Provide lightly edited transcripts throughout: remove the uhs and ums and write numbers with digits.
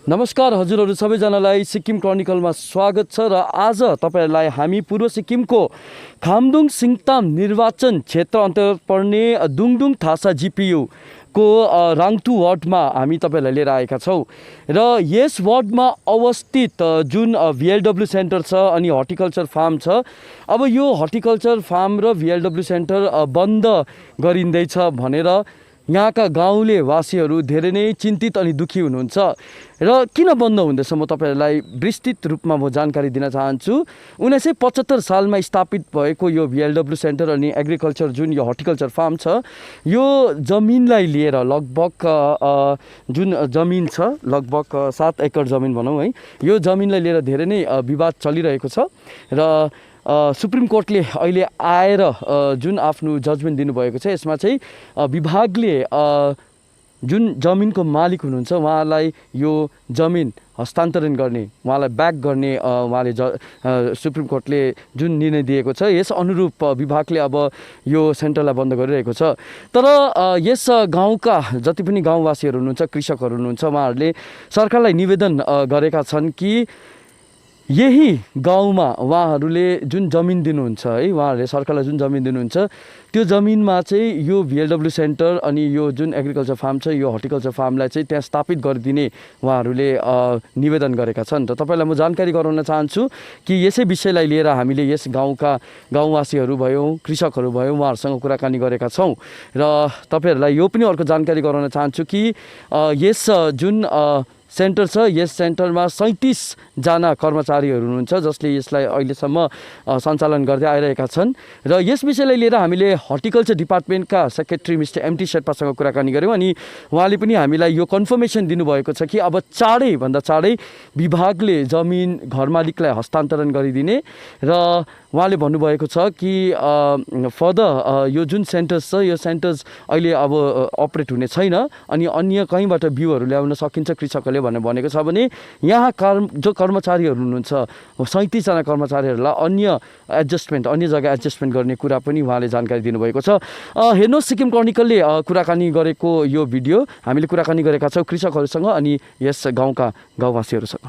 नमस्कार हजुरहरू सबैजनालाई सिक्किम क्रोनिकलमा स्वागत छ र आज तपाईहरुलाई हामी पूर्व सिक्किमको खामदुङ सिङताम निर्वाचन क्षेत्र अन्तर्गत पर्ने दुङदुङ थासा जीपीयू को राङतु वार्डमा हामी तपाईहरुलाई लिएर आएका छौं र यस वार्डमा अवस्थित जुन VLW सेन्टर छ अनि हर्टिकल्चर फार्म छ। अब यो हर्टिकल्चर फार्म र VLW सेन्टर बन्द गरिँदैछ भनेर यहाँका गाउँले वासीहरू धेरै नै चिन्तित अनि दुखी हुनुहुन्छ र किन बन्द हुँदैछ म तपाईहरुलाई विस्तृत रूपमा म जानकारी दिन चाहन्छु। 1975 सालमा स्थापित भएको यो VLW सेन्टर अनि एग्रिकल्चर जुन यो हर्टिकल्चर फार्म छ यो जमिनलाई लिएर लगभग जुन जमिन छ लगभग 7 एकड जमिन भनौं है, यो जमिनलाई लिएर धेरै नै विवाद चलिरहेको छ र सुप्रिम कोर्टले अहिले आएर जुन आफ्नो जजमेन्ट दिनुभएको छ यसमा चाहिँ विभागले जुन जमिनको मालिक हुनुहुन्छ उहाँलाई यो जमिन हस्तान्तरण गर्ने, उहाँलाई ब्याक गर्ने उहाँले सुप्रिम कोर्टले जुन निर्णय दिएको छ यस अनुरूप विभागले अब यो सेन्टरलाई बन्द गरिरहेको छ। तर यस गाउँका जति पनि गाउँवासीहरू हुनुहुन्छ, कृषकहरू हुनुहुन्छ, उहाँहरूले सरकारलाई निवेदन गरेका छन् कि यही गाउँमा उहाँहरूले जुन जमिन दिनुहुन्छ है, उहाँहरूले सरकारलाई जुन जमिन दिनुहुन्छ त्यो जमिनमा चाहिँ यो VLW सेन्टर अनि यो जुन एग्रिकल्चर फार्म छ यो हर्टिकल्चर फार्मलाई चाहिँ त्यहाँ स्थापित गरिदिने उहाँहरूले निवेदन गरेका छन्। र तपाईलाई म जानकारी गराउन चाहन्छु कि यसै विषयलाई लिएर हामीले यस गाउँका गाउँवासीहरू भयो, कृषकहरू भयो, उहाँहरूसँग कुराकानी गरेका छौं र तपाईहरुलाई यो पनि अर्को जानकारी गराउन चाहन्छु कि यस जुन सेन्टर छ यस सेन्टरमा 37 जना कर्मचारीहरू हुनुहुन्छ जसले यसलाई अहिलेसम्म सञ्चालन गर्दै आइरहेका छन् र यस विषयलाई लिएर हामीले हर्टिकल्चर डिपार्टमेन्टका सेक्रेटरी मिस्टर MT शेर्पासँग कुराकानी गर्यौं अनि उहाँले पनि हामीलाई यो कन्फर्मेसन दिनुभएको छ कि अब चाँडै भन्दा चाँडै विभागले जमिन घर मालिकलाई हस्तान्तरण गरिदिने र उहाँले भन्नुभएको छ कि फर्दर यो जुन सेन्टर्स छ यो सेन्टर्स अहिले अब अपरेट हुने छैन अनि अन्य कहीँबाट भ्यूहरू ल्याउन सकिन्छ कृषकहरूले भनेको छ भने यहाँ जो कर्मचारीहरू हुनुहुन्छ 37 जना कर्मचारीहरूलाई अन्य जग्गा एडजस्टमेन्ट गर्ने कुरा पनि उहाँले जानकारी दिनुभएको छ। हेर्नुहोस् सिक्किम क्रोनिकलले कुराकानी गरेको यो भिडियो हामीले कुराकानी गरेका छौं कृषकहरूसँग अनि यस गाउँका गाउँवासीहरूसँग।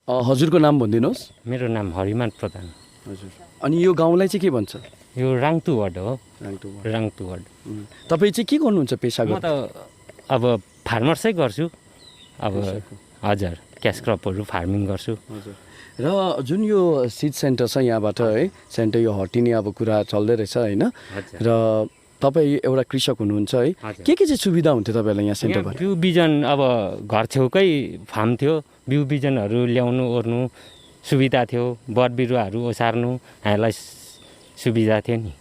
हजुरको नाम भनिदिनुहोस्। मेरो नाम हरिमान प्रधान। हजुर, अनि यो गाउँलाई चाहिँ के भन्छ? यो राङतु वार्ड हो। राङतु वार्ड। तपाईँ चाहिँ के गर्नुहुन्छ पेसा? म त अब फार्मर्सै गर्छु। अब हजुर, क्यास क्रपहरू फार्मिङ गर्छु। र जुन यो सिड सेन्टर छ यहाँबाट है, सेन्टर यो हटिने अब कुरा चल्दै रहेछ हैन, र तपाईँ एउटा कृषक हुनुहुन्छ है, के चाहिँ सुविधा हुन्थ्यो तपाईँलाई यहाँ सेन्टरबाट? बिउ बिजन अब घर छेउकै फार्म थियो, बिउ बिजनहरू ल्याउनु ओर्नु सुविधा थियो, बट बिरुवाहरू ओसार्नु हामीलाई सुविधा थियो नि।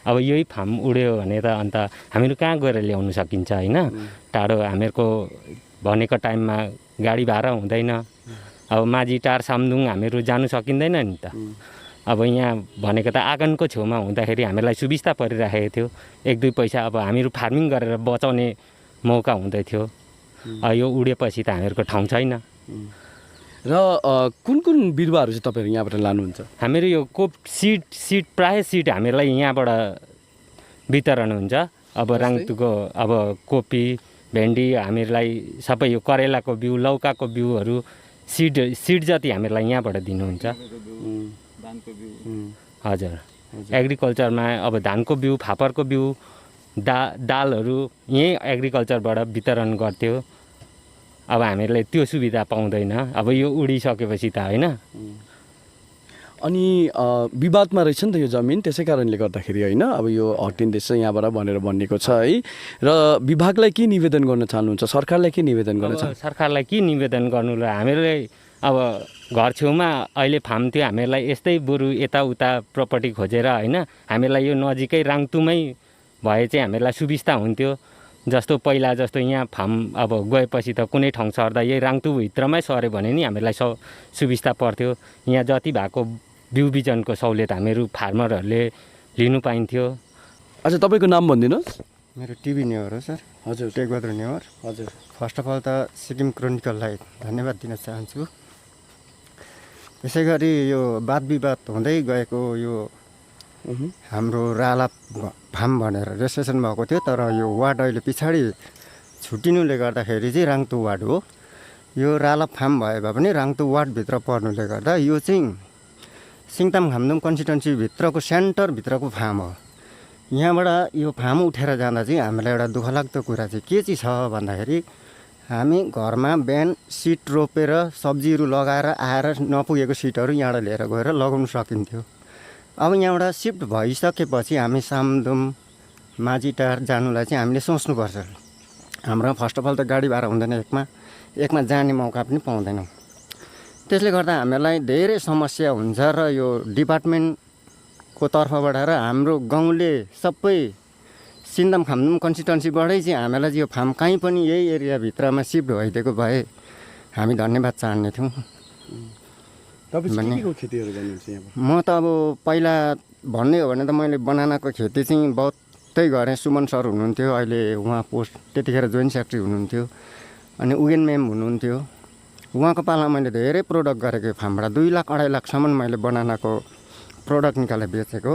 अब यही फार्म उड्यो भने त अन्त हामीहरू कहाँ गएर ल्याउनु सकिन्छ हैन, टाढो हामीहरूको भनेको टाइममा गाडी भाडा हुँदैन। अब माझीटार सामदुङ हामीहरू जानु सकिँदैन नि त। अब यहाँ भनेको त आँगनको छेउमा हुँदाखेरि हामीलाई सुविस्ता परिराखेको थियो, 1-2 पैसा अब हामीहरू फार्मिङ गरेर बचाउने मौका हुँदै थियो। यो उडेपछि त हामीहरूको ठाउँ छैन। र कुन बिरुवाहरू चाहिँ तपाईहरु यहाँबाट लानुहुन्छ? हामीहरू यो कोप सिड प्राय सिड हामीलाई यहाँबाट वितरण हुन्छ। अब राङतुको अब कोपी, भेन्डी हामीलाई सबै यो करेलाको बिउ, लौकाको बिउहरू सिड जति हामीलाई यहाँबाट दिनुहुन्छ। हजुर, एग्रिकल्चरमा अब धानको बिउ, फापरको बिउ, दालहरू यही एग्रिकल्चरबाट वितरण गर्थ्यो। अब हामीहरूलाई त्यो सुविधा पाउँदैन, अब यो उडिसकेपछि त हैन। अनि विवादमा रहेछ नि त यो जमिन, त्यसै कारणले गर्दाखेरि हैन अब यो हटिँदैछ यहाँबाट भनेर भनिएको छ है। र विभागलाई के निवेदन गर्न चाहनुहुन्छ? सरकारलाई के निवेदन गर्न चाहनुहुन्छ? सरकारलाई के निवेदन गर्नु र हामीलाई अब घर छेउमा अहिले फार्म थियो, हामीलाई यस्तै बरु यताउता प्रपर्टी खोजेर हैन हामीलाई यो नजिकै राङतुमै भए चाहिँ हामीलाई सुविस्ता हुन्थ्यो। जस्तो पहिला जस्तो यहाँ फार्म अब गएपछि त कुनै ठाउँ सर्दा यही राङतुभित्रमै सर्यो भने नि हामीलाई सुविस्ता पर्थ्यो। यहाँ जति भएको बिउ बिजनको सहुलियत हामीहरू फार्मरहरूले लिनु पाइन्थ्यो। अच्छा, तपाईँको नाम भनिदिनुहोस्। मेरो टिभी नेवर हो सर। हजुर, टेकबहादुर नेवर। हजुर, फर्स्ट अफ अल त सिक्किम क्रोनिकललाई धन्यवाद दिन चाहन्छु। त्यसै गरी यो वाद विवाद हुँदै गएको यो हाम्रो राला फार्म भनेर रेजिस्ट्रेसन भएको थियो, तर यो वार्ड अहिले पछाडि छुट्टिनुले गर्दाखेरि चाहिँ राङतु वार्ड हो। यो राला फार्म भए पनि राङतु वार्डभित्र पर्नुले गर्दा यो चाहिँ सिङताम खाम्दुङ कन्स्टिट्युन्सीभित्रको सेन्टरभित्रको फार्म हो। यहाँबाट यो फार्म उठेर जाँदा चाहिँ हामीलाई एउटा दुःखलाग्दो कुरा चाहिँ के चाहिँ छ भन्दाखेरि हामी घरमा बिहान सिट रोपेर सब्जीहरू लगाएर आएर नपुगेको सिटहरू यहाँबाट लिएर गएर लगाउन सकिन्थ्यो। अब यहाँबाट सिफ्ट भइसकेपछि हामी सामदुम माझीटार जानुलाई चाहिँ हामीले सोच्नुपर्छ। हाम्रो फर्स्ट अफ अल त गाडी भाडा हुँदैन, एकमा जाने मौका पनि पाउँदैनौँ। त्यसले गर्दा हामीलाई धेरै समस्या हुन्छ र यो डिपार्टमेन्टको तर्फबाट र हाम्रो गाउँले सबै सिन्दाम खाम्दुम कन्स्टिट्युन्सीबाटै चाहिँ हामीलाई यो फार्म कहीँ पनि यही एरियाभित्रमा सिफ्ट भइदिएको भए हामी धन्यवाद चाहने थियौँ। म त अब पहिला भन्ने हो भने त मैले बनानाको खेती चाहिँ बहुतै गरेँ। सुमन सर हुनुहुन्थ्यो, अहिले उहाँ पोस्ट त्यतिखेर जोइन्ट सेक्रेटरी हुनुहुन्थ्यो। अनि उगेन म्याम हुनुहुन्थ्यो, उहाँको पालामा मैले धेरै प्रोडक्ट गरेको फार्मबाट 2 लाख 2.5 लाखसम्म मैले बनानाको प्रोडक्ट निकालेर बेचेको।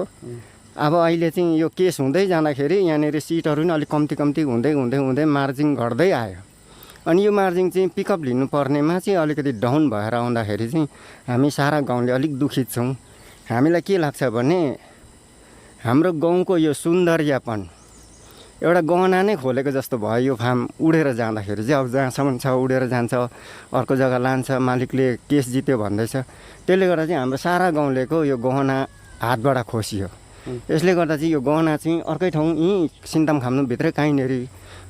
अब अहिले चाहिँ यो केस हुँदै जाँदाखेरि यहाँनिर सिटहरू पनि अलिक कम्ती हुँदै मार्जिन घट्दै आयो। अनि यो मार्जिन चाहिँ पिकअप लिनुपर्नेमा चाहिँ अलिकति डाउन भएर आउँदाखेरि चाहिँ हामी सारा गाउँले अलिक दुखित छौँ। हामीलाई के लाग्छ भने हाम्रो गाउँको यो सौन्दर्यपन एउटा गहना नै खोलेको जस्तो भयो। यो फार्म उडेर जाँदाखेरि चाहिँ अब जहाँसम्म छ उडेर जान्छ, अर्को जग्गा लान्छ, मालिकले केस जित्यो भन्दैछ। त्यसले गर्दा चाहिँ हाम्रो सारा गाउँलेको यो गहना हातबाट खोसियो। यसले गर्दा चाहिँ यो गहना चाहिँ अर्कै ठाउँ यहीँ सिन्ताम खाम्दुमभित्रै कहीँनिर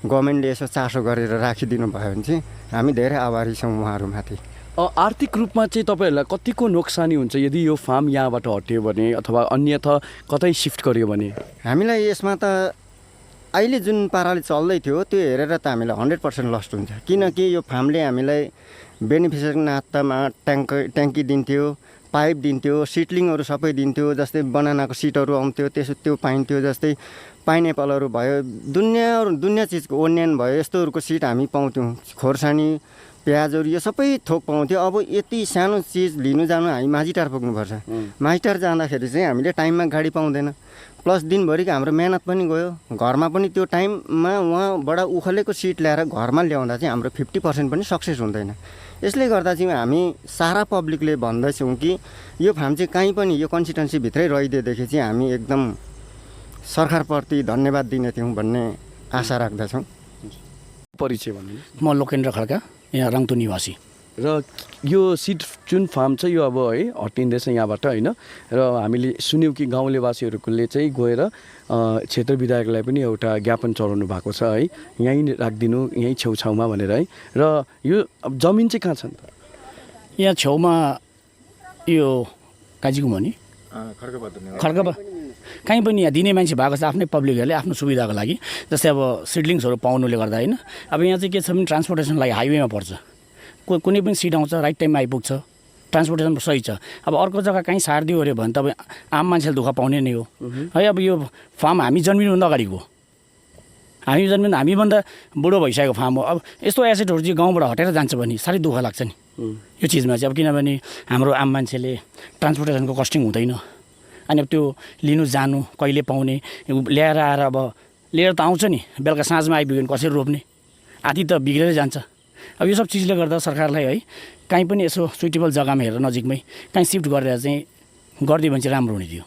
गभर्मेन्टले यसो चासो गरेर राखिदिनु भयो भने चाहिँ हामी धेरै आभारी छौँ उहाँहरूमाथि। आर्थिक रूपमा चाहिँ तपाईँहरूलाई कतिको नोक्सानी हुन्छ यदि यो फार्म यहाँबाट हट्यो भने अथवा अन्यथा कतै सिफ्ट गर्यो भने? हामीलाई यसमा त अहिले जुन पाराले चल्दै थियो त्यो हेरेर त हामीलाई 100% लस्ट हुन्छ। किनकि यो फार्मले हामीलाई बेनिफिसियरको नातामा ट्याङ्की दिन्थ्यो, पाइप दिन्थ्यो, सिटलिङहरू सबै दिन्थ्यो। जस्तै बनानाको सिटहरू आउँथ्यो, त्यो पाइन्थ्यो। जस्तै पाइनएप्पलहरू भयो, दुनियाँ चिजको ओनियन भयो, यस्तोहरूको सिट हामी पाउँथ्यौँ। खोर्सानी, प्याजहरू यो सबै थोक पाउँथ्यो। अब यति सानो चिज लिनु जानु हामी माझीटार पुग्नुपर्छ। माझीटार जाँदाखेरि चाहिँ हामीले टाइममा गाडी पाउँदैन, प्लस दिनभरिको हाम्रो मेहनत पनि गयो। घरमा पनि त्यो टाइममा उहाँबाट उखलेको सिट ल्याएर घरमा ल्याउँदा चाहिँ हाम्रो 50% पनि सक्सेस हुँदैन। यसले गर्दा चाहिँ हामी सारा पब्लिकले भन्दैछौँ कि यो फार्म चाहिँ कहीँ पनि यो कन्स्टिट्युन्सीभित्रै रहिदिएदेखि चाहिँ हामी एकदम सरकारप्रति धन्यवाद दिने थियौँ भन्ने आशा राख्दछौँ। परिचय भन्नु। म लोकेन्द्र खड्का, यहाँ रङतु निवासी। र यो सिड जुन फार्म चाहिँ यो अब है हटिँदैछ यहाँबाट होइन, र हामीले सुन्यौँ कि गाउँलेवासीहरूले चाहिँ गएर क्षेत्र विधायकलाई पनि एउटा ज्ञापन चढाउनु भएको छ है, यहीँ राखिदिनु यहीँ छेउछाउमा भनेर है। र यो अब जमिन चाहिँ कहाँ छ नि त? यहाँ छेउमा यो काजीको नि खड्का कहीँ पनि यहाँ दिने मान्छे भएको छ आफ्नै पब्लिकहरूले आफ्नो सुविधाको लागि। जस्तै अब सिडलिङ्सहरू पाउनुले गर्दा होइन, अब यहाँ चाहिँ के छ भने ट्रान्सपोर्टेसन लागि हाइवेमा पर्छ, कुनै पनि सिट आउँछ राइट टाइममा आइपुग्छ, ट्रान्सपोर्टेसन सही छ। अब अर्को जग्गा कहीँ सारिदियो अरे भने त अब आम मान्छेले दुःख पाउने नै हो है। अब यो फार्म हामी जन्मिनुभन्दा अगाडिको, हामीभन्दा बुढो भइसकेको फार्म हो। अब यस्तो एसेटहरू चाहिँ गाउँबाट हटेर जान्छ भने साह्रै दुःख लाग्छ नि यो चिजमा चाहिँ। अब किनभने हाम्रो आम मान्छेले ट्रान्सपोर्टेसनको कस्टिङ हुँदैन, अनि अब त्यो लिनु जानु कहिले पाउने, ल्याएर आएर अब लिएर त आउँछ नि, बेलुका साँझमा आइपुग्यो भने कसरी रोप्ने, आधी त बिग्रेरै जान्छ। अब यो सब चिजले गर्दा सरकारलाई है कहीँ पनि यसो सुइटेबल जग्गामा हेरेर नजिकमै कहीँ सिफ्ट गरेर चाहिँ गरिदियो भने चाहिँ राम्रो हुने थियो।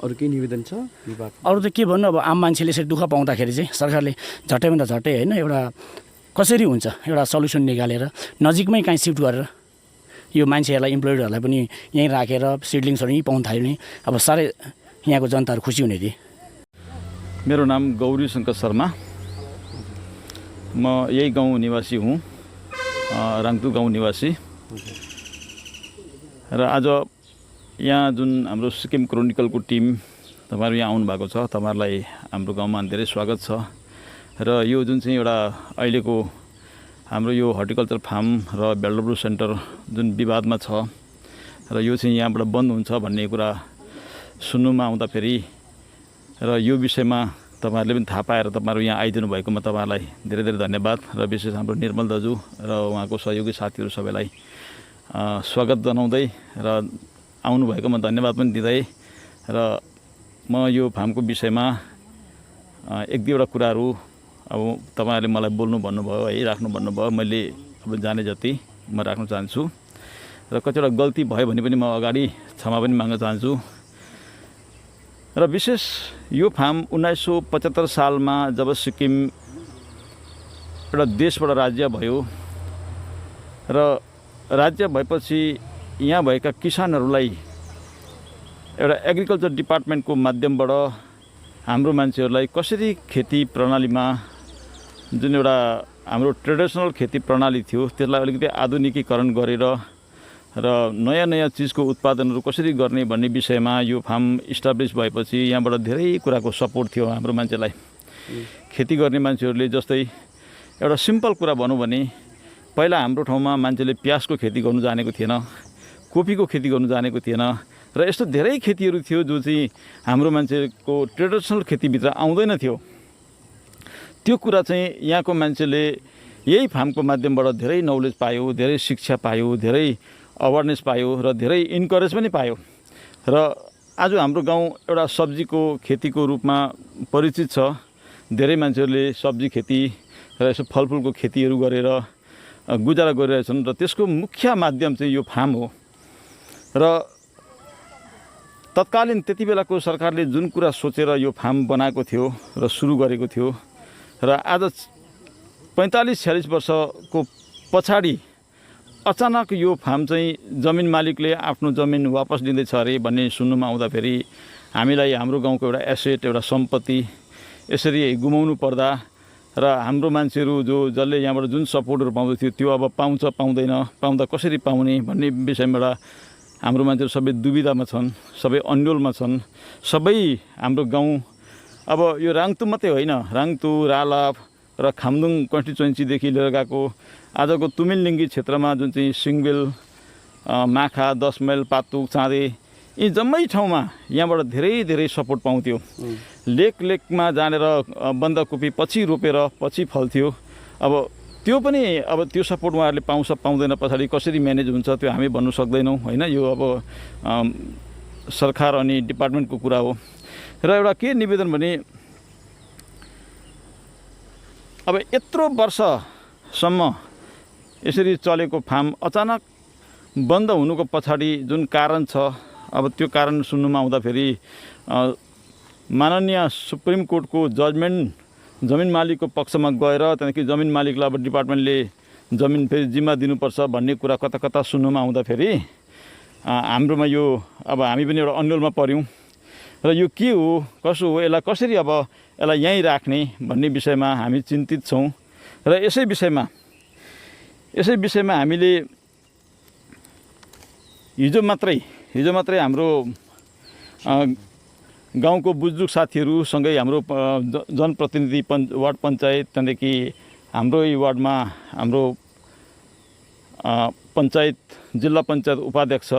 अरू केही निवेदन छ? अरू त के भन्नु, अब आम मान्छेले यसरी दुःख पाउँदाखेरि चाहिँ सरकारले झट्टैभन्दा झट्टै होइन एउटा कसरी हुन्छ एउटा सल्युसन निकालेर नजिकमै कहीँ सिफ्ट गरेर यो मान्छेहरूलाई इम्प्लोइडहरूलाई पनि यहीँ राखेर सिडलिङ्सहरू यहीँ पाउनु थाल्यो भने अब साह्रै यहाँको जनताहरू खुसी हुने थिए। मेरो नाम गौरी शङ्कर शर्मा, म यही गाउँ निवासी हुँ, राङतु गाउँ निवासी। र आज यहाँ जुन हाम्रो सिक्किम क्रोनिकलको टिम तपाईँहरू यहाँ आउनुभएको छ, तपाईँहरूलाई हाम्रो गाउँमा धेरै स्वागत छ। र यो जुन चाहिँ एउटा अहिलेको हाम्रो यो हर्टिकल्चर फार्म र डेभलपमेन्ट सेन्टर जुन विवादमा छ र यो चाहिँ यहाँबाट बन्द हुन्छ भन्ने कुरा सुन्नुमा आउँदाखेरि र यो विषयमा तपाईँहरूले पनि थाहा पाएर तपाईँहरू यहाँ आइदिनु भएकोमा तपाईँहरूलाई धेरै धेरै धन्यवाद। र विशेष हाम्रो निर्मल दाजु र उहाँको सहयोगी साथीहरू सबैलाई स्वागत जनाउँदै र आउनुभएकोमा धन्यवाद पनि दिँदै र म यो फार्मको विषयमा एक दुईवटा कुराहरू अब तपाईँहरूले मलाई बोल्नु भन्नुभयो है, राख्नु भन्नुभयो, मैले अब जाने जति म राख्न चाहन्छु र कतिवटा गल्ती भयो भने पनि म अगाडि क्षमा पनि माग्न चाहन्छु। र विशेष यो फार्म 1975 सालमा जब सिक्किम एउटा देशबाट राज्य भयो र राज्य भएपछि यहाँ भएका किसानहरूलाई एउटा एग्रिकल्चर डिपार्टमेन्टको माध्यमबाट हाम्रो मान्छेहरूलाई कसरी खेती प्रणालीमा जुन एउटा हाम्रो ट्रेडिसनल खेती प्रणाली थियो त्यसलाई अलिकति आधुनिकीकरण गरेर र नयाँ नयाँ चिजको उत्पादनहरू कसरी गर्ने भन्ने विषयमा यो फार्म इस्टाब्लिस भएपछि यहाँबाट धेरै कुराको सपोर्ट थियो हाम्रो मान्छेलाई। खेती गर्ने मान्छेहरूले जस्तै एउटा सिम्पल कुरा भनौँ भने पहिला हाम्रो ठाउँमा मान्छेले प्याजको खेती गर्नु जानेको थिएन, कोपीको खेती गर्नु जानेको थिएन र यस्तो धेरै खेतीहरू थियो जो चाहिँ हाम्रो मान्छेको ट्रेडिसनल खेतीभित्र आउँदैन थियो। त्यो कुरा चाहिँ यहाँको मान्छेले यही फार्मको माध्यमबाट धेरै नलेज पायो, धेरै शिक्षा पायो, धेरै अवेरनेस पायो र धेरै इन्करेज पनि पायो र आज हाम्रो गाउँ एउटा सब्जीको खेतीको रूपमा परिचित छ। धेरै मान्छेहरूले सब्जी खेती र यसो फलफुलको खेतीहरू गरेर गुजारा गरिरहेछन् र त्यसको मुख्य माध्यम चाहिँ यो फार्म हो। र तत्कालीन त्यति बेलाको सरकारले जुन कुरा सोचेर यो फार्म बनाएको थियो र सुरु गरेको थियो र आज 45-46 वर्षको पछाडि अचानक यो फार्म चाहिँ जमिन मालिकले आफ्नो जमिन वापस दिँदैछ अरे भन्ने सुन्नुमा आउँदाखेरि हामीलाई हाम्रो गाउँको एउटा एसेट, एउटा सम्पत्ति यसरी गुमाउनु पर्दा र हाम्रो मान्छेहरू जसले यहाँबाट जुन सपोर्टहरू पाउँदै थियो त्यो अब पाउँछ पाउँदैन, पाउँदा कसरी पाउने भन्ने विषयबाट हाम्रो मान्छेहरू सबै दुविधामा छन्, सबै अन्योलमा छन्। सबै हाम्रो गाउँ अब यो राङतु मात्रै होइन, राङतु, रालाप र खामदुङ कन्स्टिचुएन्सीदेखि लिएर गएको आजको तुमिनलिङ्गी क्षेत्रमा जुन चाहिँ सिङ्गबेल, माखा, 10 माइल, पातुक, चाँदे यी जम्मै ठाउँमा यहाँबाट धेरै धेरै सपोर्ट पाउँथ्यो। लेकमा जानेर बन्दाकोपी पछि रोपेर पछि फल्थ्यो। अब त्यो पनि अब त्यो सपोर्ट उहाँहरूले पाउँछ पाउँदैन पछाडि कसरी म्यानेज हुन्छ त्यो हामी भन्नु सक्दैनौँ होइन। यो अब सरकार अनि डिपार्टमेन्टको कुरा हो। र एउटा के निवेदन भने अब यत्रो वर्षसम्म यसरी चलेको फार्म अचानक बन्द हुनुको पछाडि जुन कारण छ अब त्यो कारण सुन्नुमा आउँदाखेरि माननीय सुप्रिम कोर्टको जजमेन्ट जमिन मालिकको पक्षमा गएर त्यहाँदेखि जमिन मालिकलाई अब डिपार्टमेन्टले जमिन फेरि जिम्मा दिनुपर्छ भन्ने कुरा कता कता सुन्नुमा आउँदाखेरि हाम्रोमा यो अब हामी पनि एउटा अन्यलमा पऱ्यौँ र यो के हो कसो हो यसलाई कसरी अब यसलाई यहीँ राख्ने भन्ने विषयमा हामी चिन्तित छौँ। र यसै विषयमा हामीले हिजो मात्रै हाम्रो गाउँको बुजुर्ग साथीहरूसँगै हाम्रो जनप्रतिनिधि वार्ड पञ्चायत त्यहाँदेखि हाम्रो वार्डमा हाम्रो पञ्चायत जिल्ला पञ्चायत उपाध्यक्ष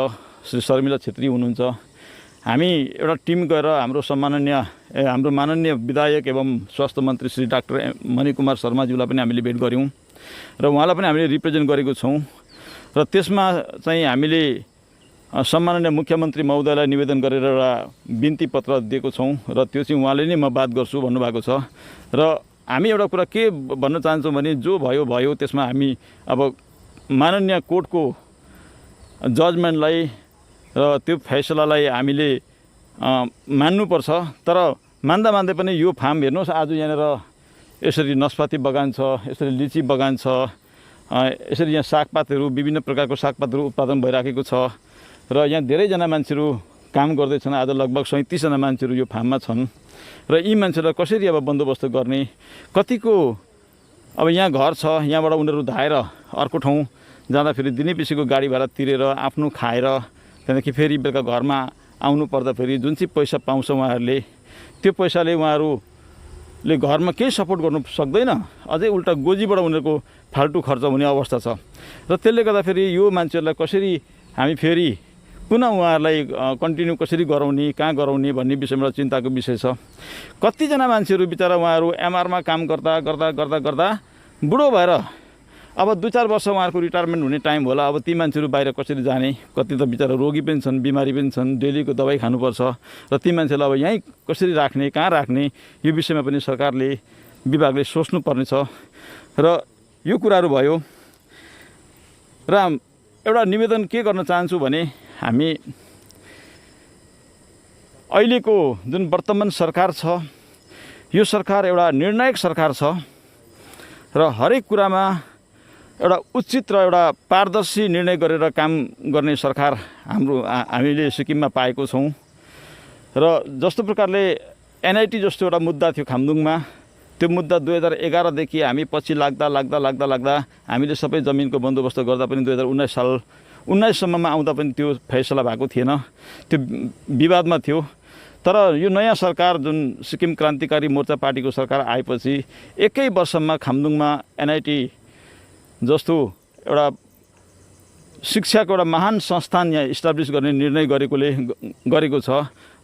श्री शर्मिला छेत्री हुनुहुन्छ। हामी एउटा टिम गएर हाम्रो माननीय विधायक एवं स्वास्थ्य मन्त्री श्री डाक्टर मणिकुमार शर्माज्यूलाई पनि हामीले भेट गऱ्यौँ र उहाँलाई पनि हामीले रिप्रेजेन्ट गरेको छौँ। र त्यसमा चाहिँ हामीले सम्माननीय मुख्यमन्त्री महोदयलाई निवेदन गरेर एउटा बिन्ती पत्र दिएको छौँ र त्यो चाहिँ उहाँले नै म बात गर्छु भन्नुभएको छ। र हामी एउटा कुरा के भन्न चाहन्छौँ भने जो भयो त्यसमा हामी अब माननीय कोर्टको जजमेन्टलाई र त्यो फैसलालाई हामीले मान्नुपर्छ। तर मान्दै पनि यो फार्म हेर्नुहोस् आज यहाँनिर यसरी नास्पाती बगान छ, यसरी लिची बगान छ, यसरी यहाँ सागपातहरू विभिन्न प्रकारको सागपातहरू उत्पादन भइराखेको छ र यहाँ धेरैजना मान्छेहरू काम गर्दैछन्। आज लगभग 37जना मान्छेहरू यो फार्ममा छन् र यी मान्छेलाई कसरी अब बन्दोबस्त गर्ने, कतिको अब यहाँ घर छ यहाँबाट उनीहरू धाएर अर्को ठाउँ जाँदाखेरि दिनै पछिको गाडी भाडा तिरेर आफ्नो खाएर त्यहाँदेखि फेरि बेलुका घरमा आउनु पर्दा फेरि जुन चाहिँ पैसा पाउँछ उहाँहरूले त्यो पैसाले उहाँहरूले घरमा केही सपोर्ट गर्नु सक्दैन, अझै उल्टा गोजीबाट उनीहरूको फाल्टु खर्च हुने अवस्था छ। र त्यसले गर्दाखेरि यो मान्छेहरूलाई कसरी हामी फेरि पुनः उहाँहरूलाई कन्टिन्यू कसरी गराउने, कहाँ गराउने भन्ने विषयमा चिन्ताको विषय छ। कतिजना मान्छेहरू बिचरा उहाँहरू एमआरमा काम गर्दा बुढो भएर अब 2-4 वर्ष उहाँहरूको रिटायरमेन्ट हुने टाइम होला। अब ती मान्छेहरू बाहिर कसरी जाने, कति त बिचरा रोगी पनि छन्, बिमारी पनि छन्, डेलीको दबाई खानुपर्छ र ती मान्छेलाई अब यहीँ कसरी राख्ने, कहाँ राख्ने यो विषयमा पनि सरकारले विभागले सोच्नुपर्ने छ। र यो कुराहरू भयो। र एउटा निवेदन के गर्न चाहन्छु भने हामी अहिलेको जुन वर्तमान सरकार छ यो सरकार एउटा निर्णायक सरकार छ र हरेक कुरामा एउटा उचित र एउटा पारदर्शी निर्णय गरेर काम गर्ने सरकार हामीले सिक्किममा पाएको छौँ। र जस्तो प्रकारले एनआइटी जस्तो एउटा मुद्दा थियो खामदुङमा, त्यो मुद्दा 2011देखि हामी पछि लाग्दा हामीले सबै जमिनको बन्दोबस्त गर्दा पनि 2019 सम्ममा आउँदा पनि त्यो फैसला भएको थिएन, त्यो विवादमा थियो। तर यो नयाँ सरकार जुन सिक्किम क्रान्तिकारी मोर्चा पार्टीको सरकार आएपछि एकै वर्षमा खामदुङमा एनआइटी जस्तो एउटा शिक्षाको एउटा महान संस्थान यहाँ इस्टाब्लिस गर्ने निर्णय गरेको छ।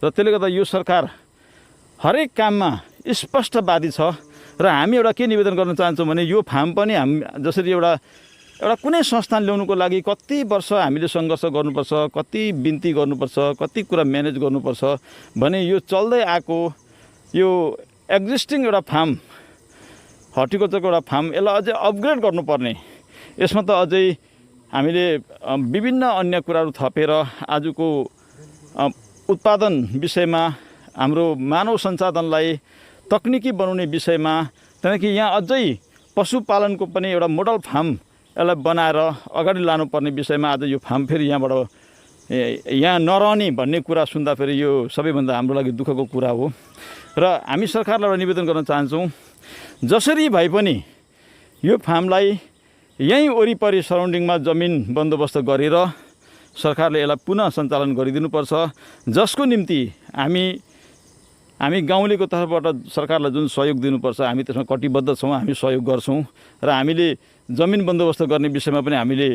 र त्यसले गर्दा यो सरकार हरेक काममा स्पष्टवादी छ। र हामी एउटा के निवेदन गर्न चाहन्छौँ भने यो फार्म पनि जसरी एउटा कुनै संस्थान ल्याउनुको लागि कति वर्ष हामीले सङ्घर्ष गर्नुपर्छ, कति बिन्ती गर्नुपर्छ, कति कुरा म्यानेज गर्नुपर्छ भने यो चल्दै आएको यो एक्जिस्टिङ एउटा फार्म हर्टिकल्चरको एउटा फार्म यसलाई अझै अपग्रेड गर्नुपर्ने, यसमा त अझै हामीले विभिन्न अन्य कुराहरू थपेर आजको उत्पादन विषयमा हाम्रो मानव संसाधनलाई तकनिकी बनाउने विषयमा त्यहाँदेखि यहाँ अझै पशुपालनको पनि एउटा मोडल फार्म यसलाई बनाएर अगाडि लानुपर्ने विषयमा आज यो फार्म फेरि यहाँ नरहने भन्ने कुरा सुन्दा फेरि यो सबैभन्दा हाम्रो लागि दुःखको कुरा हो। र हामी सरकारलाई एउटा निवेदन गर्न चाहन्छौँ जसरी भए पनि यो फार्मलाई यहीँ वरिपरि सराउन्डिङमा जमिन बन्दोबस्त गरेर सरकारले यसलाई पुनः सञ्चालन गरिदिनुपर्छ, जसको निम्ति हामी गाउँलेको तर्फबाट सरकारलाई जुन सहयोग दिनुपर्छ हामी त्यसमा कटिबद्ध छौँ, हामी सहयोग गर्छौँ। र हामीले जमिन बन्दोबस्त गर्ने विषयमा पनि हामीले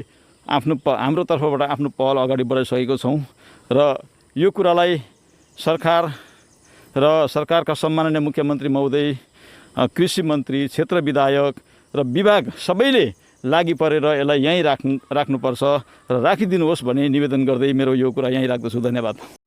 हाम्रो तर्फबाट आफ्नो पहल अगाडि बढाइसकेको छौँ। र यो कुरालाई सरकार र सरकारका सम्माननीय मुख्यमन्त्री महोदय, कृषि मन्त्री, क्षेत्र विधायक र विभाग सबैले लागि परेर यसलाई यहीँ राख्नुपर्छ र राखिदिनुहोस् भन्ने निवेदन गर्दै मेरो यो कुरा यहीँ राख्दछु। धन्यवाद।